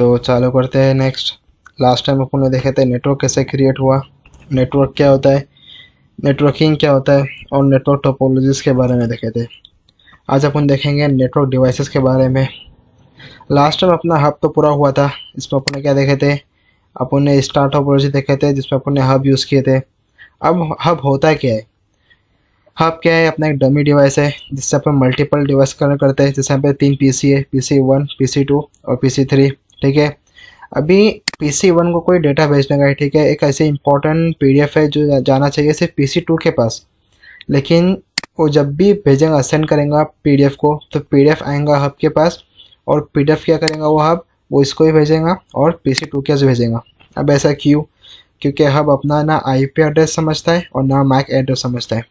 तो चालू करते हैं। नेक्स्ट लास्ट टाइम अपन ने देखे थे नेटवर्क कैसे क्रिएट हुआ, नेटवर्क क्या होता है, नेटवर्किंग क्या होता है और नेटवर्क टोपोलॉजीज के बारे में देखे थे। आज अपन देखेंगे नेटवर्क डिवाइसेस के बारे में। लास्ट टाइम अपना हब तो पूरा हुआ था, इसमें अपन ने क्या देखे थे, अपन ने स्टार टोपोलॉजी देखे थे जिसमें अपन ने हब यूज़ किए थे। अब हब होता क्या है, हब क्या है, अपना एक डमी डिवाइस है जिससे अपन मल्टीपल डिवाइस कनेक्ट करते हैं। जैसे यहाँ पे 3 पीसी है, PC1, PC2 और PC3। ठीक है, अभी PC1 को कोई डेटा भेजने का है, ठीक है, एक ऐसे इंपॉर्टेंट PDF है जो जाना चाहिए सिर्फ PC2 के पास। लेकिन वो जब भी भेजेगा, सेंड करेगा PDF को, तो PDF आएगा हब के पास और PDF क्या करेगा वो हब, वो इसको ही भेजेगा और PC2 के भेजेगा। अब ऐसा क्यों, क्योंकि हब अपना ना IP एड्रेस समझता है और ना मैक एड्रेस समझता है।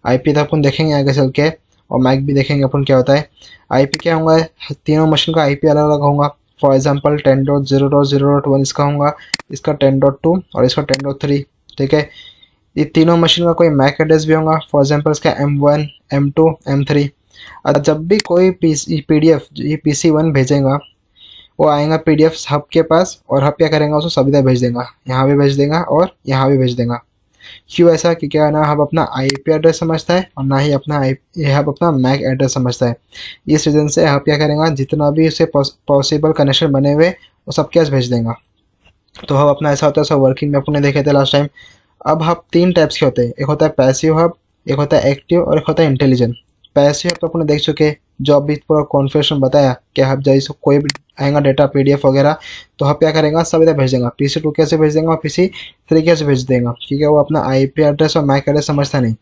IP तो अपन देखेंगे आगे चल के, और मैक भी देखेंगे अपन क्या होता है। IP क्या होगा, तीनों मशीन का IP अलग अलग होगा। फॉर एग्जांपल 10.0.0.1 इसका होगा, इसका 10.2 और इसका 10.3। ठीक है, ये तीनों मशीन का कोई मैक एड्रेस भी होगा। फॉर एग्जांपल इसका M1, M2, M3। और जब भी कोई PDF ये PC1 भेजेगा, वो आएगा PDF हब के पास और हब क्या करेगा, उसको सभी भेज देगा, यहाँ भी भेज देगा और यहाँ भी भेज देगा। क्यों ऐसा, क्योंकि ना हब अपना IP एड्रेस समझता है और ना ही ये हब अपना मैक एड्रेस समझता है। इस रीज़न से हब क्या करेगा, जितना भी उसे पॉसिबल कनेक्शन बने हुए वो सब कैसे भेज देगा। तो हब अपना ऐसा होता है, सब वर्किंग में अपने देखे थे लास्ट टाइम। अब हब 3 टाइप्स के होते हैं, एक होता है पैसिव हब, एक होता है एक्टिव और एक होता है इंटेलिजेंट। पैसिव हब तो अपने देख चुके, जो अभी पूरा कॉन्फ़िगरेशन बताया कि हब जैसे कोई भी आएगा डेटा PDF वगैरह, तो हब क्या करेगा, सब इधर भेज देगा। PC2 कैसे भेज देगा और PC3 कैसे भेज देगा, क्योंकि वो अपना IP एड्रेस और मैक एड्रेस समझता नहीं।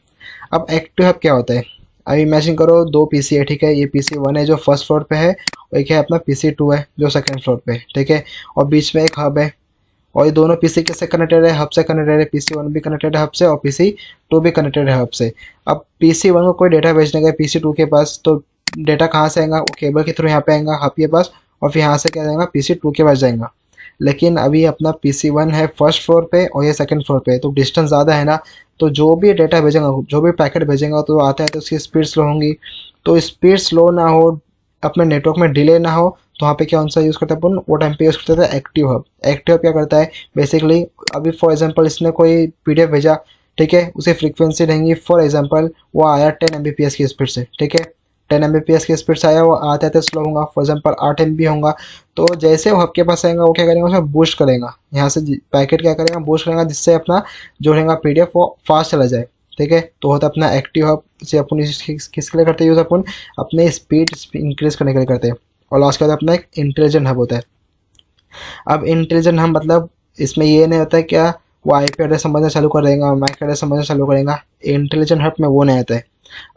अब एक्टिव हब क्या होता है, अब इमेजिन करो 2 PC है, ठीक है, ये PC1 है जो फर्स्ट फ्लोर पे है और एक है अपना PC2 है जो सेकंड फ्लोर पे है। ठीक है, और बीच में एक हब है और ये दोनों PC किससे कनेक्टेड है, हब से कनेक्टेड है। PC1 भी कनेक्टेड है हब से और PC2 भी कनेक्टेड है हब से। अब PC1 को कोई डेटा भेजने का PC2 के पास, तो डेटा कहाँ से आएगा, वो केबल के थ्रू यहाँ पे आएगा हब के पास और फिर यहाँ से क्या जाएगा, PC2 के पास जाएगा। लेकिन अभी अपना PC1 है फर्स्ट फ्लोर पे और ये सेकंड फ्लोर पे, तो डिस्टेंस ज़्यादा है ना, तो जो भी डेटा भेजेगा, जो भी पैकेट भेजेगा तो आता है तो उसकी स्पीड स्लो होंगी। तो स्पीड स्लो ना हो, अपने नेटवर्क में डिले ना हो, तो वहाँ पे कौन सा यूज़ करते हैं अपन, वो टाइम पे यूज़ करते थे एक्टिव हब। एक्टिव हब क्या करता है, बेसिकली अभी फॉर एग्जांपल इसने कोई PDF भेजा, ठीक है, उसे फ्रीक्वेंसी रहेंगी, फॉर एग्जांपल वो आया 10 Mbps की स्पीड से, ठीक है, 10 Mbps की स्पीड से आया, वो आते आते स्लो होगा, फॉर एग्जांपल 8 MB होगा। तो जैसे वो हब के पास आएगा, वो क्या करेगा, उसमें बूस्ट करेगा, यहाँ से पैकेट क्या करेगा, बूस्ट करेगा, जिससे अपना जो रहेगा PDF वो फास्ट चला जाए। ठीक है, तो होता है अपना एक्टिव हब। इसे अपन किसके लिए करते हैं यूज़, अपन अपने स्पीड इंक्रीज करने के लिए करते हैं। और लास्ट के बाद अपना एक इंटेलिजेंट हब होता है। अब इंटेलिजेंट हब मतलब इसमें ये नहीं होता है क्या वो IP एड्रेस समझना चालू कर देगा, मैक एड्रेस समझना चालू करेगा। इंटेलिजेंट हब में वो नहीं आता है।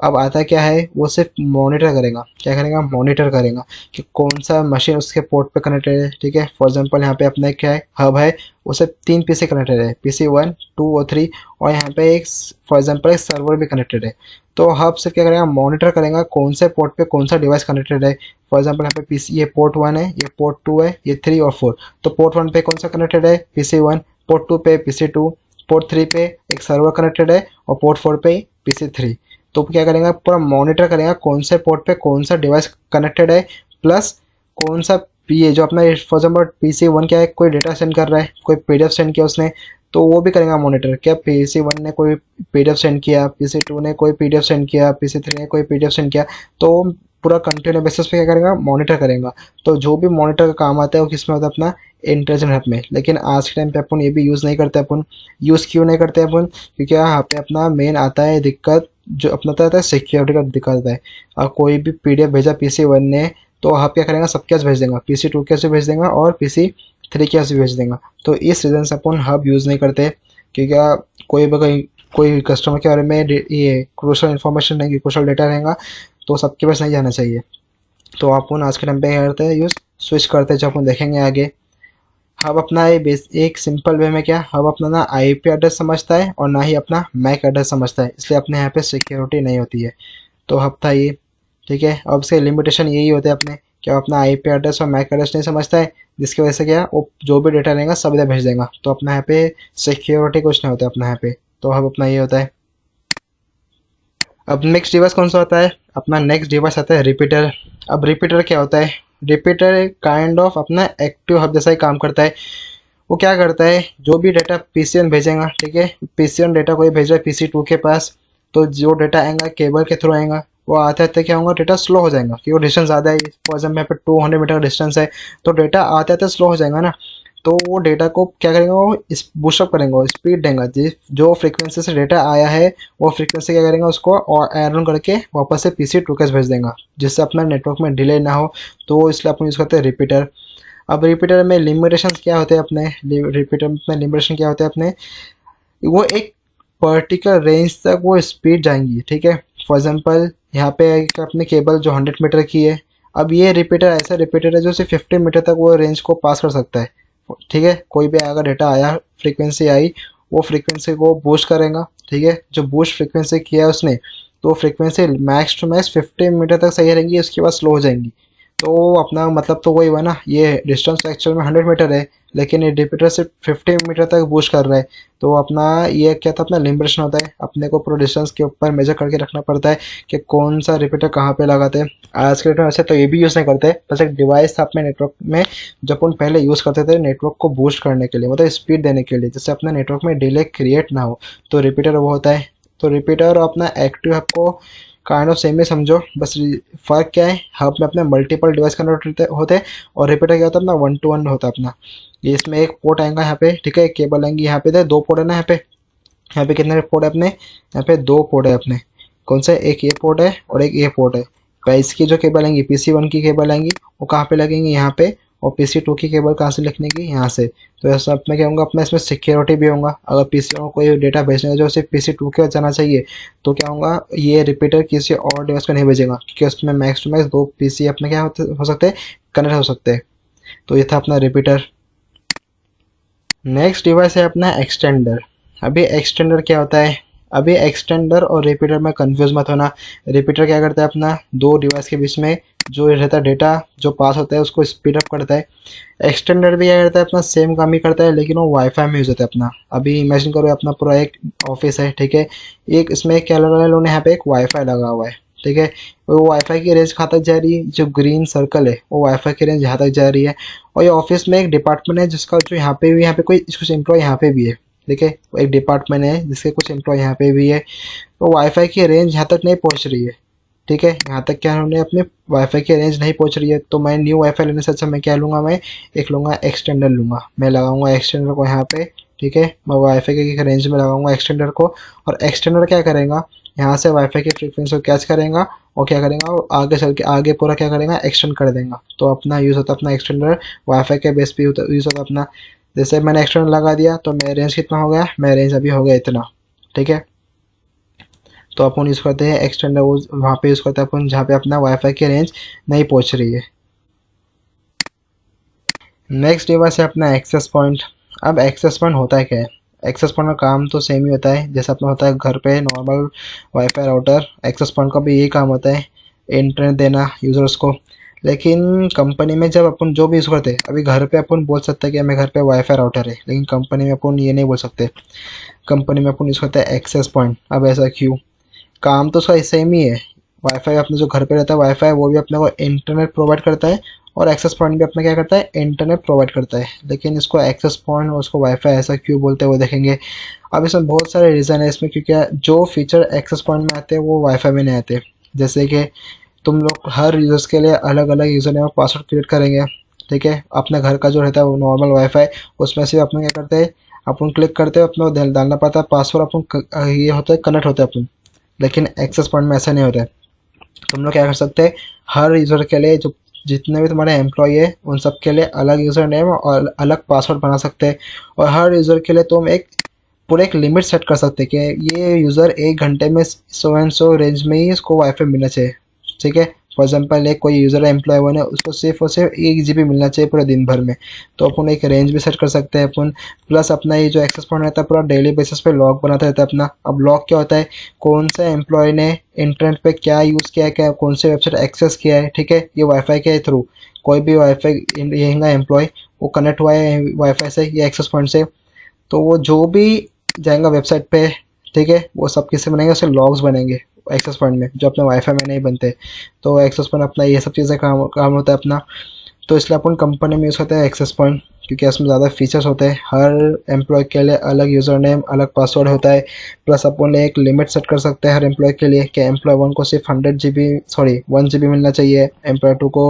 अब आता क्या है, वो सिर्फ मॉनिटर करेगा, क्या करेगा, मॉनिटर करेगा कि कौन सा मशीन उसके पोर्ट पे कनेक्टेड है। ठीक है, फॉर एग्जांपल यहाँ पे अपना क्या है, हब है, वो सिर्फ 3 PC कनेक्टेड है, PC1, 2 और 3, और यहाँ पे एक फॉर एग्जांपल एक सर्वर भी कनेक्टेड है। तो हब सिर्फ क्या करेगा, मॉनिटर करेगा कौन से पोर्ट पे कौन सा डिवाइस कनेक्टेड है। फॉर एग्जांपल यहाँ पे PC ये पोर्ट 1 है, ये पोर्ट 2 है, ये 3 और 4। तो पोर्ट 1 पे कौन सा कनेक्टेड है, PC1, पोर्ट 2 पे PC2, पोर्ट 3 पे एक सर्वर कनेक्टेड है और पोर्ट 4 पे PC3। तो क्या करेगा, पूरा मॉनिटर करेगा कौन से पोर्ट पे कौन सा डिवाइस कनेक्टेड है, प्लस कौन सा ये जो अपना फॉर एग्जाम्पल PC1 क्या है, कोई डेटा सेंड कर रहा है, कोई PDF सेंड किया उसने, तो वो भी करेगा मॉनिटर। क्या PC1 ने कोई PDF सेंड किया, PC2 ने कोई PDF सेंड किया, PC3 ने कोई PDF सेंड किया, तो पूरा कंटिन्यू बेसिस पे क्या करेगा, मॉनिटर करेगा। तो जो भी मॉनिटर का काम आता है वो किस में होता है, अपना इंटेलिजेंट हब में। लेकिन आज के टाइम पे अपन ये भी यूज़ नहीं करते। अपन यूज़ क्यों नहीं करते अपन, क्योंकि यहाँ पे अपना मेन आता है दिक्कत, जो अपना आता है सिक्योरिटी का दिक्कत आता है। और कोई भी PDF भेजा PC1 ने, तो हब क्या करेगा, सब कैसे भेज देगा, PC2 कैसे भेज देगा और PC3 कैसे भेज देगा। तो इस रीज़न से अपन हब यूज़ नहीं करते, क्योंकि कोई कस्टमर के बारे में ये क्रूशल इन्फॉर्मेशन रहेगी, क्रूशल डेटा रहेगा, तो सबके पास नहीं जाना चाहिए। तो अपन आज के टाइम पे क्या करते हैं, यूज़ स्विच करते हैं, जो अपन देखेंगे आगे। हब अपना एक सिंपल वे में क्या, हब अपना ना IP एड्रेस समझता है और ना ही अपना मैक एड्रेस समझता है, इसलिए अपने यहाँ पे सिक्योरिटी नहीं होती है। तो हब था ये, ठीक है। अब इसके लिमिटेशन यही होते हैं अपने, क्या अपना IP एड्रेस और मैक एड्रेस नहीं समझता है, जिसकी वजह से क्या वो जो भी डेटा रहेगा सब इधर भेज देगा। तो अपना यहाँ पे सिक्योरिटी कुछ नहीं होता अपना यहाँ पे। तो हब अपना ये होता है। अब नेक्स्ट डिवाइस कौन सा होता है, अपना नेक्स्ट डिवाइस आता है रिपीटर। अब रिपीटर क्या होता है, रिपीटर एक काइंड ऑफ अपना एक्टिव हब जैसा ही काम करता है। वो क्या करता है, जो भी डेटा पीसी1 भेजेगा, ठीक है, पीसी1 डेटा कोई भेज रहा है पीसी2 के पास, तो जो डेटा आएगा केबल के थ्रू आएगा, वो आते आते क्या होगा, डेटा स्लो हो जाएगा क्योंकि डिस्टेंस ज़्यादा है। फॉर एग्जाम्पल यहाँ पे 200 मीटर का डिस्टेंस है, तो डेटा आते आते स्लो हो जाएगा ना। तो वो डेटा को क्या करेंगे, वो बूस्टअप करेंगे, स्पीड देंगे। जो फ्रीक्वेंसी से डेटा आया है वो फ्रीक्वेंसी क्या करेंगे, उसको और एड ऑन करके वापस से पीसी2 के भेज देंगे, जिससे अपना नेटवर्क में डिले ना हो। तो इसलिए अपन यूज़ करते हैं रिपीटर। अब रिपीटर में लिमिटेशन क्या होते हैं अपने, रिपीटर में लिमिटेशन क्या होते हैं अपने, वो एक पर्टिकुलर रेंज तक वो स्पीड जाएंगी, ठीक है। फॉर एग्जांपल यहाँ पे एक अपने केबल जो 100 मीटर की है, अब ये रिपीटर ऐसा रिपीटर है जो सिर्फ 50 मीटर तक वो रेंज को पास कर सकता है, ठीक है। कोई भी अगर डेटा आया, फ्रीक्वेंसी आई, वो फ्रीक्वेंसी को बूस्ट करेगा, ठीक है। जो बूस्ट फ्रीक्वेंसी किया है उसने, तो frequency max to max 50 metre तक सही रहेंगी, उसके बाद स्लो हो जाएंगी। तो अपना मतलब तो वही हुआ ना, ये डिस्टेंस एक्चुअल में 100 मीटर है, लेकिन ये रिपीटर सिर्फ 50 मीटर तक बूस्ट कर रहा है। तो अपना ये क्या था, अपना लिमिटेशन होता है, अपने को पूरा डिस्टेंस के ऊपर मेजर करके रखना पड़ता है कि कौन सा रिपीटर कहाँ पे लगाते हैं। आज के डेट में वैसे तो ये भी यूज़ नहीं करते, बस एक डिवाइस था अपने नेटवर्क में जो अपन पहले यूज़ करते थे नेटवर्क को बूस्ट करने के लिए, मतलब स्पीड देने के लिए, जिससे अपना नेटवर्क में डिले क्रिएट ना हो। तो रिपीटर वो होता है। तो रिपीटर और अपना एक्टिव हब को काइंड ऑफ सेम ही समझो, बस फ़र्क क्या है, हब में अपने मल्टीपल डिवाइस कनेक्ट होते हैं, और रिपीटर क्या होता है अपना 1 to 1 होता है अपना। ये इसमें एक पोर्ट आएगा यहाँ पे, ठीक है, एक केबल आएंगी यहाँ पे, दो पोर्ट है ना यहाँ पे कितने पोर्ट है अपने, यहाँ पे दो पोर्ट है अपने। कौन सा, एक ये पोर्ट है और एक ये पोर्ट है। तो इसकी जो केबल आएंगी, पीसी1 की केबल आएंगी, वो कहाँ पे लगेंगी, यहाँ पे। और पीसी2 की केबल कहाँ से लिखने की, यहाँ से। तो ऐसा अपना क्या होगा, अपना इसमें सिक्योरिटी भी होगा। अगर पीसी को कोई डेटा भेजने का जो सिर्फ पीसी2 के जाना चाहिए, तो क्या होगा, ये रिपीटर किसी और डिवाइस को नहीं भेजेगा, क्योंकि उसमें मैक्स टू मैक्स दो पीसी अपने क्या हो सकते हैं, कनेक्ट हो सकते हैं। तो ये था अपना रिपीटर। नेक्स्ट डिवाइस है अपना एक्सटेंडर। अभी एक्सटेंडर क्या होता है, अभी एक्सटेंडर और रिपीटर में कंफ्यूज मत होना। रिपीटर क्या करता है, अपना दो डिवाइस के बीच में जो रहता है डेटा जो पास होता है उसको स्पीड अप करता है। एक्सटेंडर भी क्या करता है, अपना सेम काम ही करता है, लेकिन वो वाईफाई में यूज होता है अपना। अभी इमेजिन करो अपना पूरा एक ऑफिस है, ठीक है, एक इसमें क्या लगा है, लोगों ने यहाँ पे एक वाईफाई लगा हुआ है, ठीक है। वो वाईफाई की रेंज कहाँ तक जा रही है, जो ग्रीन सर्कल है वो वाईफाई की रेंज यहाँ तक जा रही है। और ये ऑफिस में एक डिपार्टमेंट है जिसका जो यहाँ पे कोई कुछ एम्प्लॉय यहाँ पे भी है, ठीक है। वो एक डिपार्टमेंट है जिसके कुछ एम्प्लॉय यहाँ पे भी है। तो वाईफाई की रेंज यहाँ तक नहीं पहुँच रही है, ठीक है। यहाँ तक क्या उन्होंने अपने वाईफाई की रेंज नहीं पहुँच रही है, तो मैं न्यू वाईफाई लेने से अच्छा मैं क्या लूँगा, मैं एक लूँगा एक्सटेंडर लूँगा। मैं लगाऊंगा एक्सटेंडर को यहाँ पे, ठीक है। मैं वाईफाई के रेंज में लगाऊंगा एक्सटेंडर को, और एक्सटेंडर क्या करेगा, यहाँ से वाईफाई की फ्रीक्वेंसी को कैच करेगा, और क्या करेगा, और आगे चल के आगे पूरा क्या करेगा, एक्सटेंड कर देगा। तो अपना यूज़ होता है अपना एक्सटेंडर, वाईफाई के बेस पे यूज़ होता है अपना। जैसे मैंने एक्सटेंडर लगा दिया तो मेरा रेंज कितना हो गया, मेरा रेंज अभी हो गया इतना, ठीक है। तो अपन यूज़ करते हैं एक्सटेंडर, वो वहाँ पे यूज़ करते हैं अपन जहाँ पे अपना वाईफाई की रेंज नहीं पहुँच रही है। नेक्स्ट डिवाइस है अपना एक्सेस पॉइंट। अब एक्सेस पॉइंट होता है क्या है, एक्सेस पॉइंट का काम तो सेम ही होता है जैसे अपना होता है घर पे normal WiFi router. Access point का भी यही काम होता है, इंटरनेट देना यूज़र्स को। लेकिन कंपनी में जब अपन जो भी यूज़ करते हैं, अभी घर पे अपन बोल सकते हैं कि हमें घर पे वाईफाई राउटर है, लेकिन कंपनी में अपन ये नहीं बोल सकते। कंपनी में अपन यूज़ करते हैं एक्सेस पॉइंट। अब ऐसा क्यों, काम तो उसका सेम ही है। वाईफाई अपने जो घर पे रहता है वाईफाई, वो भी अपने को इंटरनेट प्रोवाइड करता है, और एक्सेस पॉइंट भी अपना क्या करता है, इंटरनेट प्रोवाइड करता है। लेकिन इसको एक्सेस पॉइंट और उसको वाईफाई ऐसा क्यों बोलते हैं वो देखेंगे। अब इसमें बहुत सारे रीज़न है इसमें, क्योंकि जो फीचर एक्सेस पॉइंट में आते हैं वो वाईफाई में नहीं आते। जैसे कि तुम लोग हर यूज़र्स के लिए अलग अलग यूज़र नेम और पासवर्ड क्रिएट करेंगे, ठीक है। अपने घर का जो रहता है वो नॉर्मल वाईफाई, उसमें से अपने क्या करते हैं, अपन क्लिक करते हैं, अपना डालना पड़ता है पासवर्ड, अपन ये होता है कनेक्ट होता है अपन। लेकिन एक्सेस पॉइंट में ऐसा नहीं होता है। तुम लोग क्या कर सकते हैं, हर यूज़र के लिए जो जितने भी तुम्हारे एम्प्लॉय है उन सब के लिए अलग यूज़र नेम और अलग पासवर्ड बना सकते हैं। और हर यूज़र के लिए तुम एक पूरा एक लिमिट सेट कर सकते हैं कि ये यूज़र 1 घंटे में सो एंड सो रेंज में ही इसको वाईफाई मिलना चाहिए, ठीक है। फॉर एग्जांपल एक कोई यूज़र एम्प्लॉय वन है, उसको सिर्फ और सिर्फ 1 GB मिलना चाहिए पूरे दिन भर में। तो अपन एक रेंज भी सेट कर सकते हैं अपन। प्लस अपना ये जो एक्सेस पॉइंट रहता है पूरा डेली बेसिस पे लॉग बनाता रहता है अपना। अब लॉग क्या होता है, कौन सा एम्प्लॉय ने इंटरनेट पे क्या यूज़ किया है, क्या कौन से वेबसाइट एक्सेस किया है, ठीक है। ये वाईफाई के थ्रू कोई भी वाईफाई यही एम्प्लॉय वो कनेक्ट हुआ है वाईफाई से या एक्सेस पॉइंट से, तो वो जो भी जाएगा वेबसाइट पे, ठीक है, वो सब किससे बनेंगे, उससे लॉग्स बनेंगे। एक्सेस पॉइंट में, जो अपने वाईफाई में नहीं बनते। तो एक्सेस पॉइंट अपना ये सब चीज़ें काम होता है अपना। तो इसलिए अपन कंपनी में यूज़ करते हैं एक्सेस पॉइंट, क्योंकि इसमें ज़्यादा फीचर्स होते हैं। हर एम्प्लॉय के लिए अलग यूज़र नेम, अलग पासवर्ड होता है। प्लस अपन एक लिमिट सेट कर सकते हैं हर एम्प्लॉय के लिए कि एम्प्लॉय 1 को सिर्फ 1 GB मिलना चाहिए, एम्प्लॉय 2 को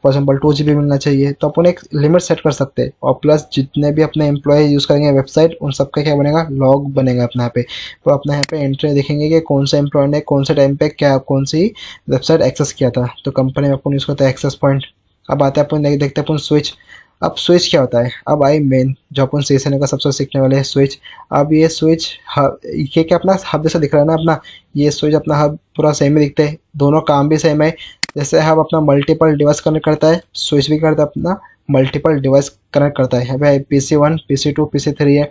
फॉर एग्जाम्पल 2 GB मिलना चाहिए। तो अपन एक लिमिट सेट कर सकते हैं। और प्लस जितने भी अपने एम्प्लॉय यूज़ करेंगे वेबसाइट, उन सबका क्या बनेगा, लॉग बनेगा अपने यहाँ पे। तो अपने यहाँ पे एंट्री देखेंगे कि कौन सा एम्प्लॉय ने कौन से टाइम पे क्या कौन सी वेबसाइट एक्सेस किया था। तो कंपनी में अपन यूज़ करते हैं एक्सेस पॉइंट। अब आते हैं अपन देखते हैं अपन स्विच। अब स्विच क्या होता है, अब आई मेन जो अपन सीखने का सबसे सीखने वाले हैं, स्विच। अब ये स्विच ये क्या अपना हब जैसा दिख रहा है ना अपना, ये स्विच अपना हब पूरा सेम ही दिखते हैं, दोनों काम भी सेम है। जैसे हब अपना मल्टीपल डिवाइस कनेक्ट करता है, स्विच भी करता है अपना मल्टीपल डिवाइस कनेक्ट करता है। भाई PC1 PC2 PC3 है,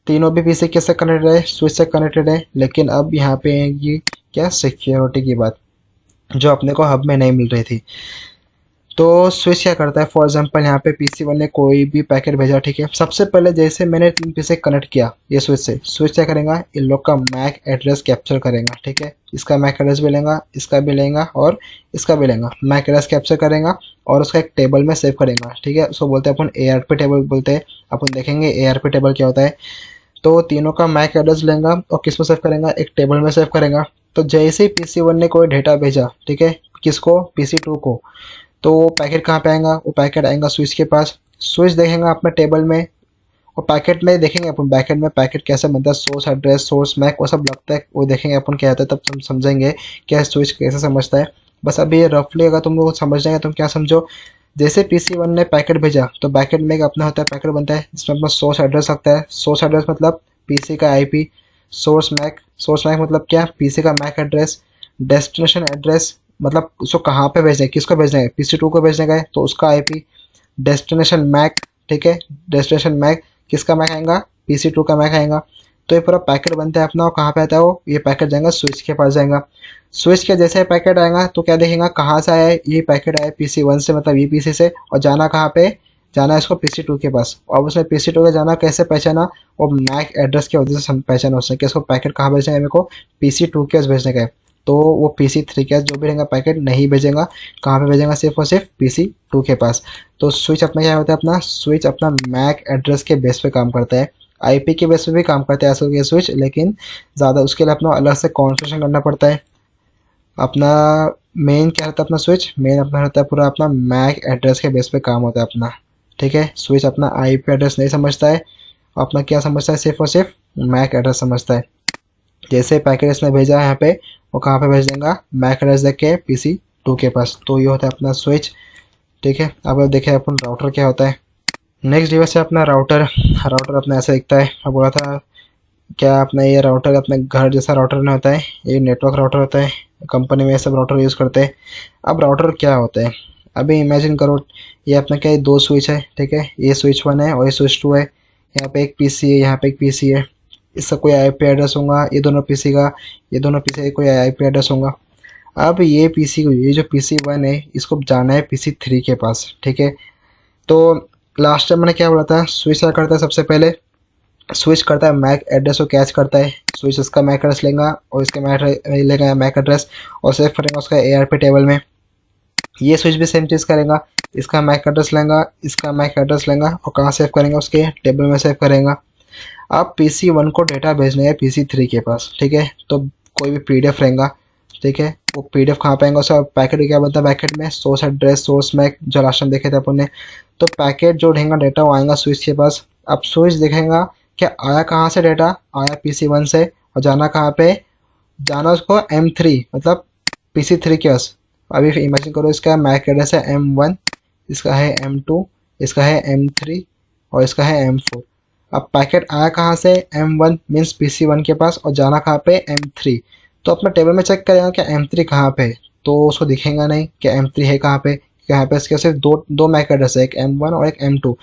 तीनों भी पीसी के से कनेक्टेड है, स्विच से कनेक्टेड है। लेकिन अब यहाँ पे है ये क्या, सिक्योरिटी की बात जो अपने को हब में नहीं मिल रही थी। तो स्विच क्या करता है, फॉर एग्जांपल यहाँ पे PC1 ने कोई भी पैकेट भेजा, ठीक है। सबसे पहले जैसे मैंने 3 पीसे कनेक्ट किया ये स्विच से, स्विच क्या करेगा, इन लोग का मैक एड्रेस कैप्चर करेगा, ठीक है। इसका मैक एड्रेस भी लेगा, इसका भी लेगा और इसका भी लेगा। मैक एड्रेस कैप्चर करेगा और उसका एक टेबल में सेव करेगा, ठीक है। उसको बोलते हैं अपन ARP टेबल बोलते हैं। अपन देखेंगे ARP टेबल क्या होता है। तो तीनों का मैक एड्रेस लेगा और किस में सेव करेगा, एक टेबल में सेव करेगा। तो जैसे ही PC1 ने कोई डेटा भेजा, ठीक है, किसको, PC2 को, तो वो पैकेट कहाँ पे आएगा, वो पैकेट आएगा स्विच के पास। स्विच देखेगा अपने टेबल में, और पैकेट में देखेंगे अपन बैकेट में पैकेट कैसे बनता है, सोर्स एड्रेस, सोर्स मैक, वो सब लगता है, वो देखेंगे अपन क्या होता है, तब समझेंगे क्या स्विच कैसे समझता है। बस अभी ये रफली अगर तुम लोग समझ जाएंगे, तुम क्या समझो, जैसे PC1 ने पैकेट भेजा तो बैकेट में एक अपना होता है पैकेट बनता है, जिसमें अपना सोर्स एड्रेस लगता है। सोर्स एड्रेस मतलब PC का IP। सोर्स मैक मतलब क्या, PC का मैक एड्रेस। डेस्टिनेशन एड्रेस मतलब उसको कहाँ पे भेजना है, किसको भेजना है, PC2 को भेजने का है तो उसका IP। डेस्टिनेशन मैक, ठीक है, डेस्टिनेशन मैक किसका मैक आएगा, PC2 का मैक आएगा। तो ये पूरा पैकेट बनता है अपना, और कहाँ पे आता है वो, ये पैकेट जाएगा स्विच के पास जाएगा। स्विच के जैसे पैकेट आएगा तो क्या देखेगा, कहाँ से आया है, ये पैकेट आया PC1 से, मतलब ये PC से, और जाना कहाँ पे, जाना है इसको PC2 के पास। और उसने PC2 के जाना कैसे पहचाना, वो मैक एड्रेस की वजह से पहचाना उसने कि इसको पैकेट कहाँ भेजना है, मेरे को PC2 के पास भेजने का है। तो वो PC3 के पास जो भी रहेगा पैकेट नहीं भेजेगा, कहाँ पे भेजेगा, सिर्फ और सिर्फ PC2 के पास। तो स्विच अपना क्या होता है, अपना स्विच अपना मैक एड्रेस के बेस पे काम करता है। IP के बेस पे भी काम करता है ऐसा ये स्विच, लेकिन ज़्यादा उसके लिए अपना अलग से कॉन्फ़िगरेशन करना पड़ता है। अपना मेन क्या रहता है, अपना स्विच मेन अपना रहता है पूरा अपना मैक एड्रेस के बेस पे काम होता है अपना, ठीक है। स्विच अपना IP एड्रेस नहीं समझता है, अपना क्या समझता है, सिर्फ और सिर्फ मैक एड्रेस समझता है। जैसे पैकेट इसने भेजा है यहाँ पे, वो कहाँ पे भेज देगा, मैक एड्रेस देख के PC2 के पास। तो ये होता है अपना स्विच, ठीक है। अब देखें अपन राउटर क्या होता है। नेक्स्ट डिवाइस है अपना राउटर। राउटर अपना ऐसा दिखता है, अब बोला था क्या अपना ये राउटर अपने घर जैसा राउटर नहीं होता है, ये नेटवर्क राउटर होता है। कंपनी में ये सब राउटर यूज़ करते हैं। अब राउटर क्या होता है, अभी इमेजिन करो ये अपना क्या है, 2 स्विच है, ठीक है। ये स्विच 1 है और ये स्विच 2 है। यहाँ पे एक PC है, यहाँ पे एक PC है। इसका कोई IP एड्रेस होगा, ये दोनों PC का, ये दोनों PC का कोई IP एड्रेस होगा। अब ये ये जो PC1 है, इसको जाना है PC3 के पास, ठीक है। तो लास्ट टाइम मैंने क्या बोला था, स्विच क्या करता है, सबसे पहले स्विच करता है मैक एड्रेस को कैच करता है। स्विच इसका मैक एड्रेस लेगा और इसका लेगा मैक एड्रेस और सेव करेगा उसका ARP टेबल में। ये स्विच भी सेम चीज़ करेगा, इसका मैक एड्रेस लेगा, इसका मैक एड्रेस लेगा और कहाँ सेव करेंगे, उसके टेबल में सेव करेगा। अब PC1 को डेटा भेजने है PC3 के पास, ठीक है। तो कोई भी PDF रहेगा, ठीक है, वो PDF कहाँ पाएंगे, उसका पैकेट क्या बनता है, पैकेट में सोर्स एड्रेस, सोर्स मैक, जो लास्ट टाइम देखे थे अपन ने। तो पैकेट जो रहेगा डेटा वो आएगा स्विच के पास। अब स्विच देखेगा क्या आया कहाँ से, डेटा आया PC1 से, और जाना कहाँ पे, जाना उसको M3 मतलब PC3 के पास। अभी इमेजिन करो इसका मैक एड्रेस है M1, इसका है M2, इसका है M3 और इसका है M4। अब पैकेट आया कहाँ से, M1 मीन्स PC1 के पास, और जाना कहाँ पे, M3। तो अपना टेबल में चेक करेगा कि M3 कहाँ पे है, तो उसको दिखेगा नहीं कि M3 है कहाँ पे। यहाँ पे इसके सिर्फ दो मैक एड्रेस है, एक M1 और एक M2।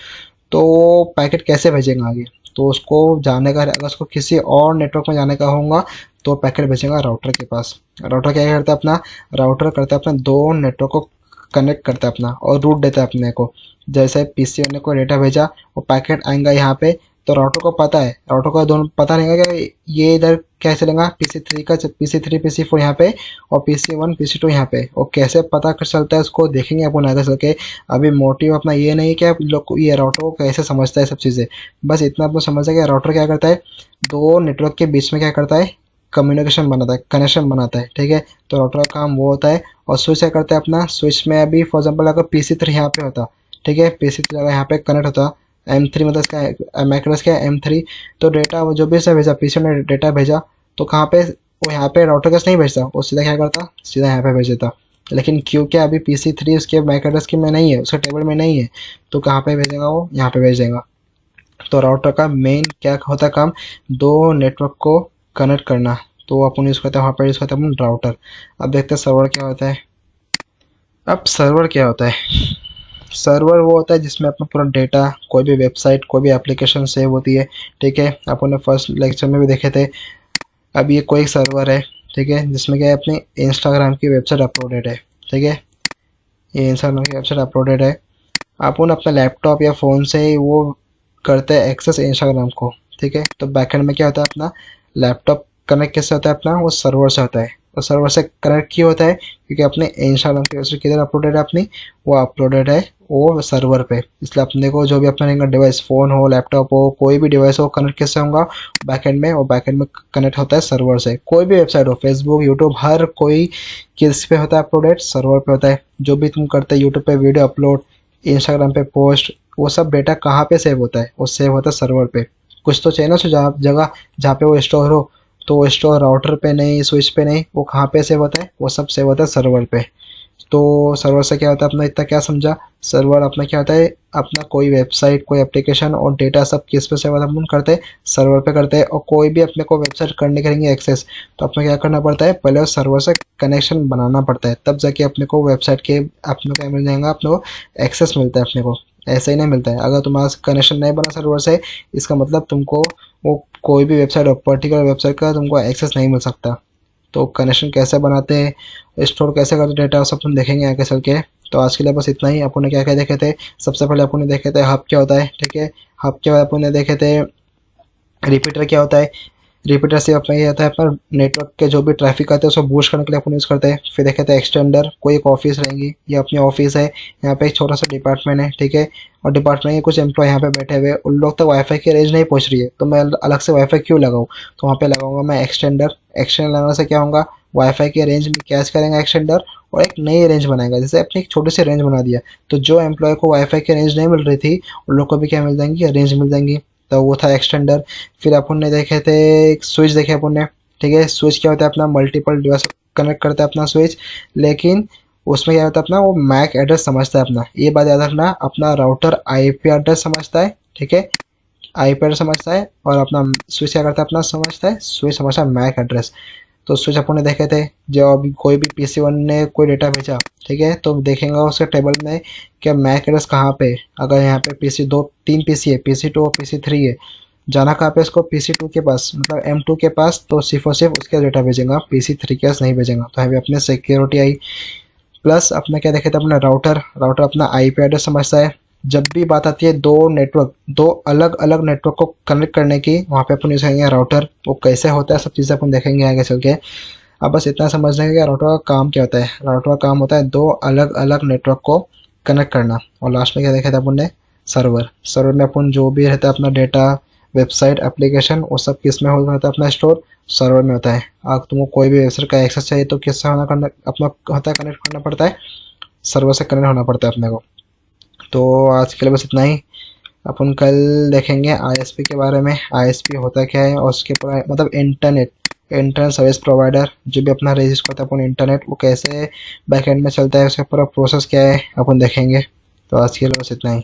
तो पैकेट कैसे भेजेगा आगे, तो उसको जाने का, अगर उसको किसी और नेटवर्क में जाने का होगा तो पैकेट भेजेगा राउटर के पास। राउटर क्या करता है अपना, राउटर करता है अपना 2 नेटवर्क को कनेक्ट करता है अपना, और रूट देता है अपने को। जैसे PC ने कोई डेटा भेजा, वो पैकेट आएगा यहाँ पे तो राउटर को पता है, राउटर को दोनों पता रहेगा कि ये इधर कैसे चलेगा, PC3 का PC3 PC4 यहाँ पे और PC1 PC2 यहाँ पे। और कैसे पता कर चलता है उसको देखेंगे अपन आगे चल के। अभी मोटिव अपना ये नहीं कि आप लोग को ये राउटर को कैसे समझता है सब चीज़ें, बस इतना आपको समझना कि राउटर क्या करता है, दो नेटवर्क के बीच में क्या करता है, कम्युनिकेशन बनाता है, कनेक्शन बनाता है, ठीक है। तो राउटर का काम वो होता है। और स्विच क्या करता है अपना, स्विच में अभी फॉर एग्जाम्पल अगर PC3 यहाँ पे होता, ठीक है, PC3 अगर यहाँ पे कनेक्ट होता, M3 मतलब इसका मैक एड्रेस क्या है M3, तो डेटा वो जो भी से भेजा, PC ने डेटा भेजा, तो कहाँ पे वो यहाँ पे राउटर केस नहीं भेजता, वो सीधा क्या करता, सीधा यहाँ पे भेज देता। लेकिन क्योंकि अभी PC3 उसके मैक एड्रेस की में नहीं है, उसके टेबल में नहीं है, तो कहाँ पे भेजेगा, वो यहाँ पे भेज देगा। तो राउटर का मेन क्या होता है काम, दो नेटवर्क को कनेक्ट करना। तो अपन यूज़ करते हैं वहाँ पर, यूज़ करते हैं अपन राउटर। अब देखते हैं सर्वर क्या होता है। अब सर्वर क्या होता है, सर्वर वो होता है जिसमें अपना पूरा डेटा, कोई भी वेबसाइट, कोई भी एप्लीकेशन सेव होती है, ठीक है। अपन ने फर्स्ट लेक्चर में भी देखे थे। अब ये कोई सर्वर है, ठीक है, जिसमें क्या है, अपनी इंस्टाग्राम की वेबसाइट अपलोडेड है, ठीक है, ये इंस्टाग्राम की वेबसाइट अपलोडेड है। अपन अपने लैपटॉप या फ़ोन से ही वो करते हैं एक्सेस इंस्टाग्राम को, ठीक है। तो बैकएंड में क्या होता है, अपना लैपटॉप कनेक्ट किससे होता है, अपना वो सर्वर से होता है। और सर्वर से कनेक्ट क्यों होता है, क्योंकि अपने इंस्टाग्राम की वेबसाइट किधर अपलोडेड है अपनी, वो अपलोडेड है वो सर्वर पे। इसलिए अपने को जो भी अपना डिवाइस, फ़ोन हो, लैपटॉप हो, कोई भी डिवाइस हो, कनेक्ट किससे होगा, बैकएंड में। और बैकएंड में कनेक्ट होता है सर्वर से। कोई भी वेबसाइट हो, फेसबुक, यूट्यूब, हर कोई किस पे होता है अपलोडेड, सर्वर पे होता है। जो भी तुम करते हैं, यूट्यूब पे वीडियो अपलोड, इंस्टाग्राम पे पोस्ट, वो सब डेटा कहाँ पे सेव होता है, वो सेव होता है सर्वर पे। कुछ तो चाहिए ना सो जगह जहाँ पे वो स्टोर हो, तो वो स्टोर राउटर पे नहीं, स्विच पे नहीं, वो कहाँ पे सेव होता है, वो सब सेव होता है सर्वर पे। तो सर्वर से क्या होता है, अपना इतना क्या समझा, सर्वर अपना क्या होता है, अपना कोई वेबसाइट, कोई एप्लीकेशन और डेटा सब किस पे सेव अपन करते हैं, सर्वर पे करते हैं। और कोई भी अपने को वेबसाइट करने करेंगे एक्सेस, तो अपने क्या करना पड़ता है, पहले उस सर्वर से कनेक्शन बनाना पड़ता है, तब जाके अपने को वेबसाइट के अपने को मिल जाएगा, अपने को एक्सेस मिलता है। अपने को ऐसे ही नहीं मिलता है। अगर तुम्हारा कनेक्शन नहीं बना सर्वर से, इसका मतलब तुमको वो कोई भी वेबसाइट हो, पर्टिकुलर वेबसाइट का तुमको एक्सेस नहीं मिल सकता। तो कनेक्शन कैसे बनाते हैं, स्टोर कैसे करते डेटा, सब अपन देखेंगे आगे चल के। तो आज के लिए बस इतना ही। अपन ने क्या क्या देखे थे, सबसे पहले अपन ने देखे थे हब क्या होता है, ठीक है। हब के बाद अपन ने देखे थे रिपीटर क्या होता है। रिपीटर से अपना ये होता है, पर नेटवर्क के जो भी ट्रैफिक आते हैं उसको बूस्ट करने के लिए अपन यूज़ करते हैं। फिर देखे थे एक्सटेंडर, कोई एक ऑफिस रहेंगी, ये अपनी ऑफिस है, यहाँ पे एक छोटा सा डिपार्टमेंट है, ठीक है। और डिपार्टमेंट के कुछ एम्प्लॉय यहाँ पे बैठे हुए, उन लोग तक वाईफाई की रेंज नहीं पहुँच रही है, तो मैं अलग से वाईफाई क्यों लगाऊँ, तो वहाँ पे लगाऊंगा मैं एक्सटेंडर। एक्सटेंडर लगाने से क्या होगा, वाईफाई की रेंज में कैच करेंगे एक्सटेंडर, और एक नई रेंज बनाएगा। जैसे अपनी एक छोटी सी रेंज बना दिया, तो जो एम्प्लॉय को वाईफाई की रेंज नहीं मिल रही थी, उन लोग को भी क्या मिल जाएंगी, रेंज मिल जाएंगी। तो वो था एक्सटेंडर। फिर अपन ने देखे थे स्विच देखे अपन ने, ठीक है। स्विच क्या होता है, अपना मल्टीपल डिवाइस कनेक्ट करता है अपना स्विच, लेकिन उसमें क्या होता है, अपना वो मैक एड्रेस समझता है अपना। ये बात याद रखना, अपना राउटर आईपी एड्रेस समझता है, ठीक है, आईपी एड्रेस समझता है। और अपना स्विच क्या करता है, अपना समझता है, स्विच समझता है मैक एड्रेस। तो स्विच अपन ने देखे थे, जब कोई भी PC1 ने कोई डेटा भेजा, ठीक है, तो देखेंगे उसके टेबल में कि मैक एड्रेस कहाँ पे है। अगर यहाँ पे तीन पीसी है, PC2 और PC3 है, जाना कहाँ पे इसको, PC2 के पास, मतलब M2 के पास, तो सिर्फ और सिर्फ उसके डेटा भेजेगा, PC3 के पास नहीं भेजेगा। तो अभी अपने सिक्योरिटी आई। प्लस अपने क्या देखे थे, अपना राउटर, राउटर अपना आईपी एड्रेस समझता है। जब भी बात आती है दो नेटवर्क, दो अलग अलग नेटवर्क को कनेक्ट करने की, वहाँ पे अपन यूज करेंगे राउटर। वो कैसे होता है, सब चीज़ें अपन देखेंगे आगे चल के। अब बस इतना समझ लेंगे कि राउटर का काम क्या होता है। राउटर का काम होता है दो अलग अलग नेटवर्क को कनेक्ट करना। और लास्ट में क्या देखा था अपन ने, सर्वर। सर्वर में अपन जो भी रहता है अपना डेटा, वेबसाइट, एप्लीकेशन, वो सब किस में होता है, अपना स्टोर सर्वर में होता है। अगर तुमको कोई भी वेबसाइट का एक्सेस चाहिए तो किससे होना करना अपना होता है, कनेक्ट करना पड़ता है, सर्वर से कनेक्ट होना पड़ता है अपने को। तो आज के लिए बस इतना ही। अपन कल देखेंगे आईएसपी के बारे में, आईएसपी होता क्या है, और उसके पूरा मतलब इंटरनेट सर्विस प्रोवाइडर, जो भी अपना रजिस्टर करता है अपन इंटरनेट, वो कैसे बैकएंड में चलता है, उसका पूरा प्रोसेस क्या है अपन देखेंगे। तो आज के लिए बस इतना ही।